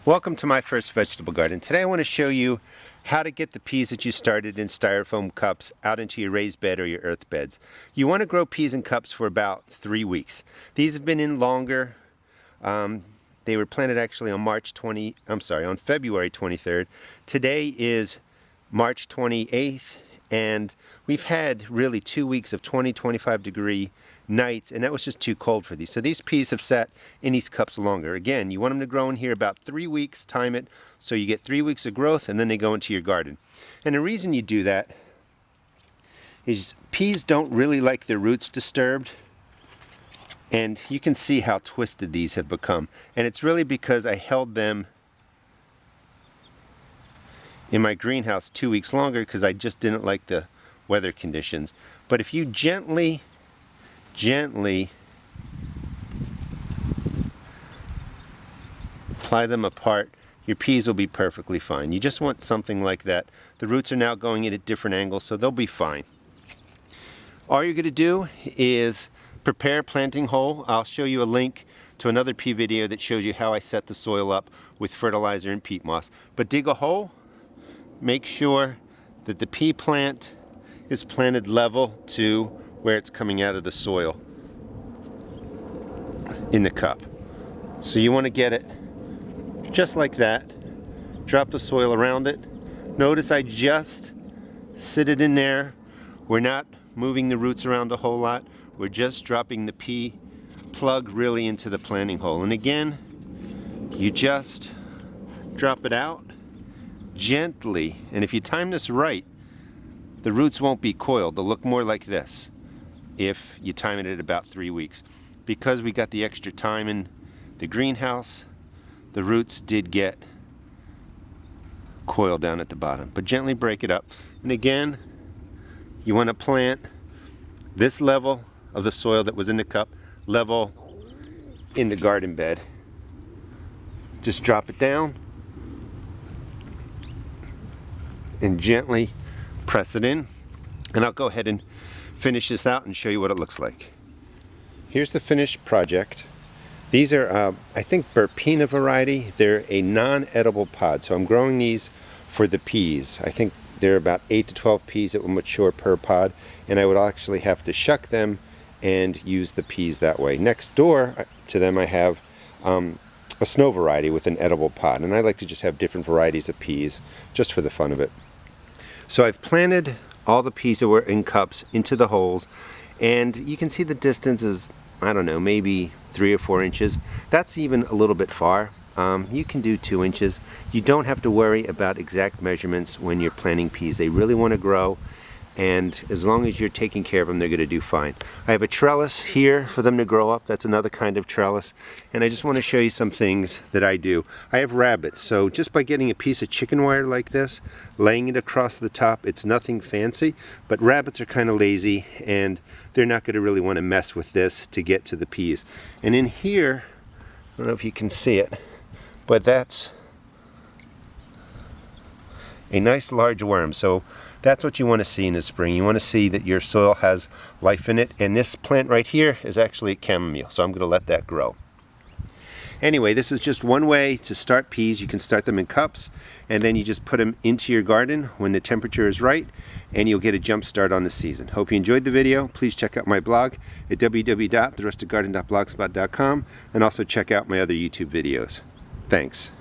Welcome to my first vegetable garden. Today I want to show you how to get the peas that you started in styrofoam cups out into your raised bed or your earth beds. You want to grow peas in cups for about 3 weeks. These have been in longer. They were planted actually on on February 23rd. Today is March 28th, and we've had really 2 weeks of 25 degree nights, and that was just too cold for these. So these peas have sat in these cups longer. Again, you want them to grow in here about 3 weeks, time it, so you get 3 weeks of growth, and then they go into your garden. And the reason you do that is peas don't really like their roots disturbed, and you can see how twisted these have become. And it's really because I held them in my greenhouse 2 weeks longer because I just didn't like the weather conditions. But if you gently ply them apart, your peas will be perfectly fine. You just want something like that. The roots are now going in at different angles, so they'll be fine. All you're going to do is prepare a planting hole. I'll show you a link to another pea video that shows you how I set the soil up with fertilizer and peat moss. But dig a hole, make sure that the pea plant is planted level to where it's coming out of the soil in the cup. So you want to get it just like that. Drop the soil around it. Notice I just sit it in there. We're not moving the roots around a whole lot. We're just dropping the pea plug really into the planting hole. And again, you just drop it out gently. And if you time this right, the roots won't be coiled. They'll look more like this if you time it at about 3 weeks. Because we got the extra time in the greenhouse, the roots did get coiled down at the bottom. But gently break it up. And again, you want to plant this level of the soil that was in the cup, level in the garden bed. Just drop it down and gently press it in. And I'll go ahead and finish this out and show you what it looks like. Here's the finished project. These are, I think, Burpina variety. They're a non-edible pod, so I'm growing these for the peas. I think there are about 8 to 12 peas that will mature per pod, and I would actually have to shuck them and use the peas that way. Next door to them I have a snow variety with an edible pod, and I like to just have different varieties of peas just for the fun of it. So I've planted all the peas that were in cups into the holes, and you can see the distance is, I don't know, maybe 3 or 4 inches. That's even a little bit far. You can do 2 inches. You don't have to worry about exact measurements when you're planting peas. They really want to grow, and as long as you're taking care of them, they're going to do fine. I have a trellis here for them to grow up. That's another kind of trellis. And I just want to show you some things that I do. I have rabbits, so just by getting a piece of chicken wire like this, laying it across the top, it's nothing fancy, but rabbits are kind of lazy, and they're not going to really want to mess with this to get to the peas. And in here, I don't know if you can see it, but that's a nice large worm. So that's what you want to see in the spring. You want to see that your soil has life in it. And this plant right here is actually chamomile, so I'm going to let that grow. Anyway, this is just one way to start peas. You can start them in cups, and then you just put them into your garden when the temperature is right, and you'll get a jump start on the season. Hope you enjoyed the video. Please check out my blog at www.therestedgarden.blogspot.com, and also check out my other YouTube videos. Thanks.